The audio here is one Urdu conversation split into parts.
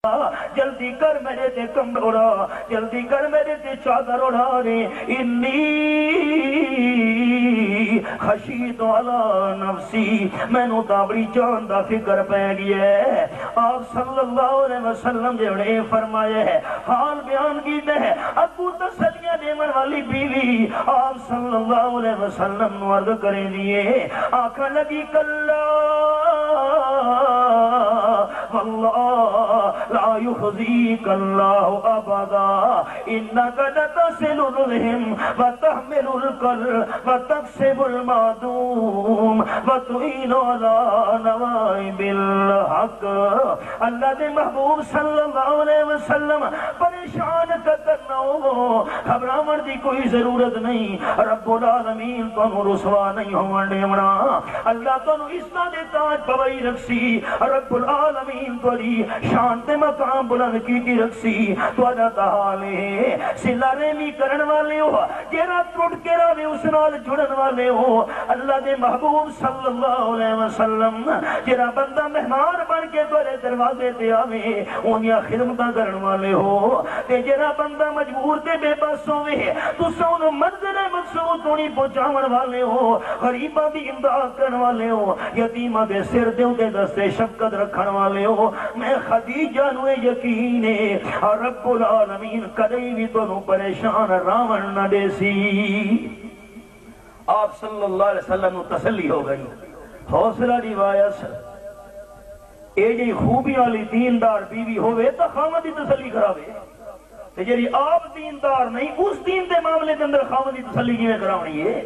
جلدی کر میرے تے کمبل اڑا، جلدی کر میرے تے چادر اڑا رے، انی خشیت علی نفسی، میں نو تا بڑی جان دا فکر پہ گیا ہے۔ آپ صلی اللہ علیہ وسلم جڑے فرمایا ہے، حال بیان کیتے ہیں، ابو تسلیاں دیمن والی بیوی آپ صلی اللہ علیہ وسلم نو عرض کریں دیئے، آنکھا لگی کلا واللہ لا يخزيك الله أبدا إنك لتصل الرحم وتحمل الكل وتكسب المعدوم وتعين على نوائب الحق۔ اللہ دے محبوب صلی اللہ علیہ وسلم پریشان کرنا ہو، گھبراہٹ دی کوئی ضرورت نہیں، رب العالمین تو رسوا نہیں ہون دیونا، اللہ تو اسنا دے تاج پوائی رکھسی، رب العالمین تو شان تے مقام بلند کی رکھسی، تو ادا حالے سلا ریمی کرن والے ہو، جیرا ٹوٹ کے راوے اس نال جڑن والے ہو، اللہ دے محبوب صلی اللہ علیہ وسلم جیرا بندہ مہمان بن کے تورے دروازے تے آوے انہیا خدمتاں کرن والے ہو، تے جیرا بندہ مجبور تے بے بس ہوئے تو سونو منزل مقصود تونی پہنچاون والے ہو، غریباں دی امداد کرن والے ہو، یتیماں دے سر دیوں دے دستے شفقت رکھن والے ہو، میں خدیجہ نو یقین ہے رب العالمین کدی بھی تو پریشان راون نہ دے سی۔ آپ صلی اللہ علیہ وسلم تسلی ہو گئی، حوصلہ روایت اے جی خوبی والی دیندار بیوی ہوئے تو خامد دی تسلی کراوے، تے جی آپ دیندار نہیں اس دین دے معاملے کے اندر خامد دی تسلی کی میں کراونی ہے۔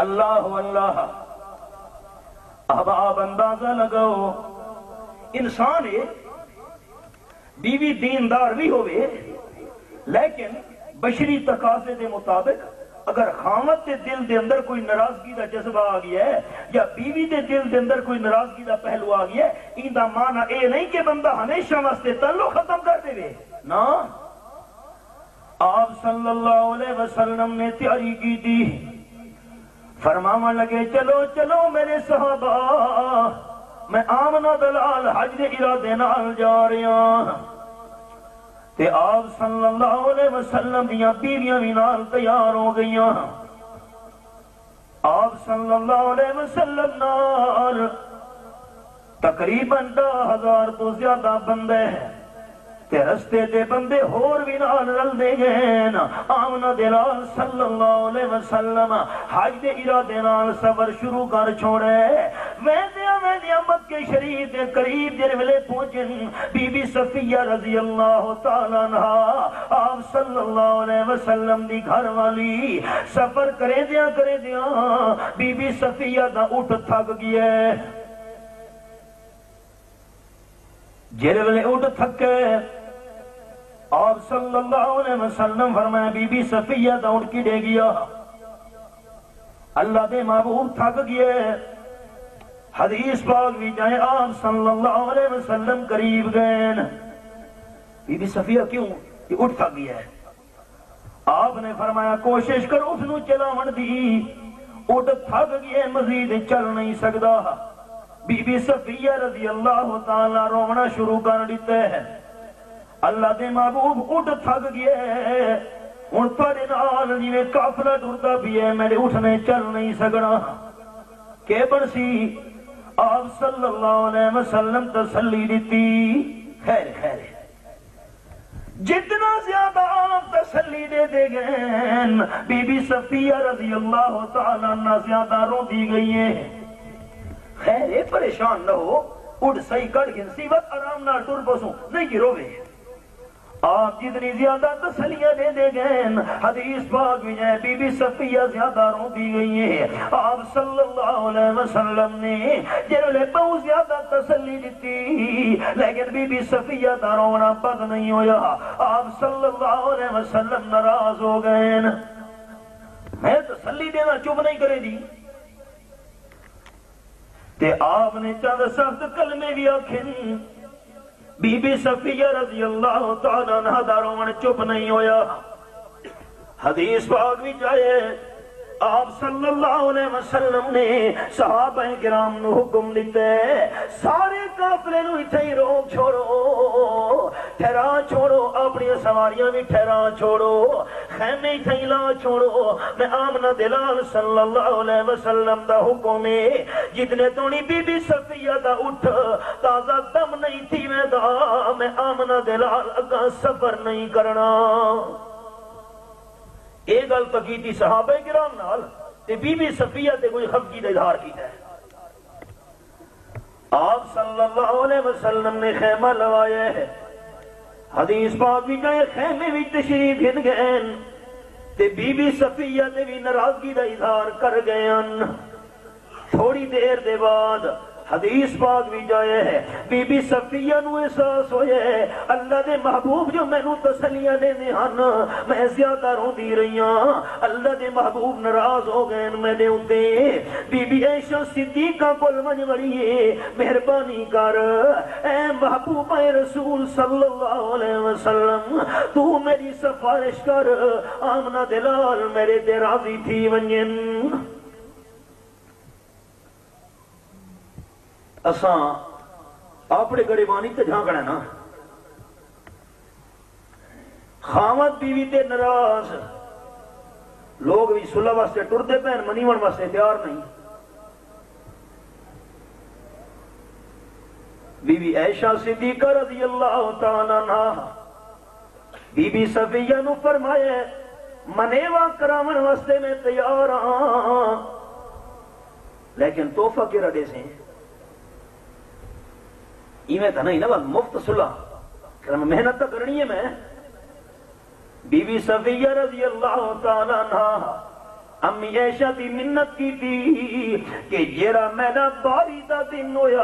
اللہ اللہ اب آپ اندازہ لگاؤ، انسان ہے بیوی دیندار بھی ہوئے لیکن بشری تقاضے دے مطابق اگر خامد دے دل دے اندر کوئی ناراضگی دا جذبہ آ گیا ہے یا بیوی دے دل دے اندر کوئی ناراضگی دا پہلو آ گیا ہے، ان دا معنی اے نہیں کہ بندہ ہمیشہ واسطے تعلق ختم کر دے وے، نا۔ آپ صلی اللہ علیہ وسلم نے تیاری کی تھی، فرماما لگے چلو چلو میرے صحابہ، میں آمنہ دلال حج دے ارادے نال جا رہا، تے آپ صلی اللہ علیہ وسلم دیاں بیویاں بھی نال تیار ہو گئیاں، آپ صلی اللہ علیہ وسلم نال تقریباً 10,000 تو زیادہ بندے تے رستے دے بندے ہور بھی نال رل دے گئے، آمنہ دلال صلی اللہ علیہ وسلم حج دے ارادے نال سفر شروع کر چھوڑے، ویندیاں مکہ شریف دے قریب جڑے ویلے پہنچن بی بی صفیہ رضی اللہ تعالیٰ عنہ آپ صلی اللہ علیہ وسلم دی گھر والی سفر کرے دیاں بی بی صفیہ دا اٹھ تھک گیا، جڑے ویلے اٹھ تھکے آپ صلی اللہ علیہ وسلم فرمایا بی بی صفیہ دا اٹھ کی دے گیا، اللہ دے محبوب تھک گئے، حدیث پاک بھی جائے آپ صلی اللہ علیہ وسلم قریب گئے، بی بی صفیہ کیوں یہ اٹھ تھک گیا ہے، آپ نے فرمایا کوشش کر اس نو چلاون دی، اٹھ تھک گیا مزید چل نہیں سکتا، بی بی صفیہ رضی اللہ تعالیٰ رونا شروع کر دیتے ہیں، اللہ دے محبوب اٹھ تھک گئے، ان پر نال جویں قافلہ ٹردا بھی ہے میرے اٹھنے چل نہیں سکنا، کہ برسی آپ صلی اللہ علیہ وسلم تسلی دیتی، خیر خیر جتنا زیادہ آپ تسلی دے گئے بی بی صفیہ رضی اللہ تعالیٰ عنہ زیادہ رو دی گئی ہے، خیر پریشان نہ ہو، اٹھ صحیح کر گنسی وقت آرام نہ ٹر بسوں نہیں گرو گے، آپ جتنی زیادہ تسلیہ دے گئے حدیث پاک بھی جائے بی بی صفیہ زیادہ رو دی گئی ہے، آپ صلی اللہ علیہ وسلم نے جنہوں نے بہت زیادہ تسلی دیتی لیکن بی بی صفیہ دا رونا بند نہیں ہویا، آپ صلی اللہ علیہ وسلم ناراض ہو گئے، میں تسلی دینا چپ نہیں کرے دی، تے آپ نے چند سخت کلمے بھی آکھن، بی بی صفیہ رضی اللہ تعالیٰ عنہ دا رونا چپ نہیں ہویا، حدیث پاک بھی جائے آپ صلی اللہ علیہ وسلم نے صحابہ کرام نو حکم دیتے سارے قافلے نو اتھے ہی روک چھوڑو ٹھہرا چھوڑو اپنی سواریاں بھی ٹھہرا چھوڑو خیمے ہی تھیلا چھوڑو میں آمنہ دلال صلی اللہ علیہ وسلم دا حکم ہے جتنے تونی بی بی صفیہ دا اٹھ تازہ دم نہیں تھی میں دا میں آمنہ دلال اگاں سفر نہیں کرنا ایک گل تو کی تھی صحابہ کرام نال تے بی بی صفیہ تے کوئی خفگی دا اظہار کیتا ہے آپ صلی اللہ علیہ وسلم نے خیمہ لوایا ہے حدیث پاک بھی گئے خیمے بھی تشریف ہن گئے تے بی بی صفیہ تے بھی ناراضگی دا اظہار کر گئے تھوڑی دیر دے بعد حدیث پاک بھی جائے ہے بی بی صفیہ نو احساس ہوئے ہے اللہ دے محبوب جو میں نو تسلیاں دے ہن میں زیادہ رو دی رہی ہاں اللہ دے محبوب ناراض ہو گئے میں دے اتے بی بی عائشہ صدیقہ کول من وڑیے مہربانی کر اے محبوب اے رسول صلی اللہ علیہ وسلم تو میری سفارش کر آمنہ دلال میرے تے راضی تھی ونجن اساں اپنے گریبانی تے جھانکنا نا خامد بیوی تے ناراض لوگ بھی صلح واسطے ٹرتے پہن منیون واسطے تیار نہیں بی بی عائشہ صدیقہ رضی اللہ تعالیٰ عنہ بی بی صفیہ نو فرمائے منیوہ کراون واسطے میں تیار ہاں لیکن توفہ کے رڈے سے ایمیں تھا نہیں نا بات مفت صلح محنت تو کرنی ہے میں بی بی صفیہ رضی اللہ تعالیٰ عنہ امی عائشہ دی منت کی تھی کہ جیرا میرا باری دا دن ہویا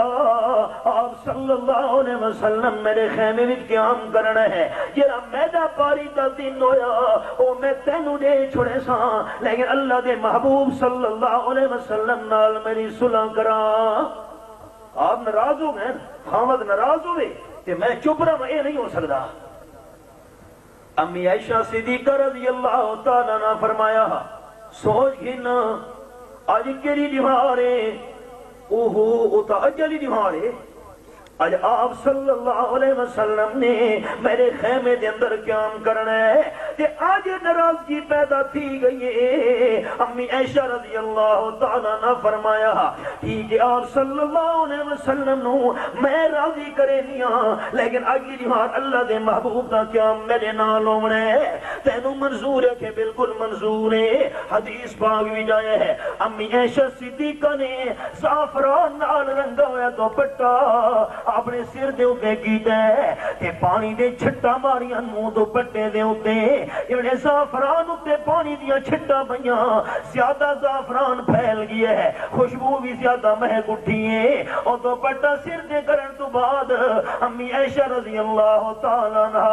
آپ صلی اللہ علیہ وسلم میرے خیمے میں قیام کرنا ہے جیرا میرا باری دا دن ہویا او میں تینو دے چھوڑے سا لیکن اللہ دے محبوب صلی اللہ علیہ وسلم نال میری صلح کرا آپ ناراض ہو گئے خامد ناراض ہوئے کہ میں چپ رہا یہ نہیں ہو سکتا امی عائشہ صدیقہ رضی اللہ تعالیٰ نے فرمایا سوچ ہی نا آج کیری دیوارے اوہو اتا اجلی دیوارے آج آپ صلی اللہ علیہ وسلم نے میرے خیمے دے اندر قیام کرنا ہے کہ آج ناراضگی پیدا تھی گئی ہے امی عائشہ رضی اللہ تعالیٰ نے فرمایا ٹھیک ہے آپ صلی اللہ علیہ وسلم نو میں راضی کرے نیا لیکن اگلی دیوار اللہ دے محبوب دا قیام میرے نال ہونا ہے تینو منظور ہے کہ بالکل منظور ہے حدیث پاک بھی جائے ہے امی عائشہ صدیقہ نے زعفران نال رنگا ہوا دوپٹہ اپنے سر دے اوتے کیتا ہے کہ پانی دے چھٹا ماریاں منہ دوپٹے دے اوتے انہیں زعفران اوتے پانی دیاں چھٹا پئیاں زیادہ زعفران پھیل گیا ہے خوشبو بھی زیادہ مہک اٹھی ہے اور دوپٹہ سر دے کرن تو بعد امی عائشہ رضی اللہ تعالیٰ عنہ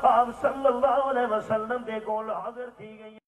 آپ صلی اللہ علیہ وسلم دے کول حاضر تھی گئی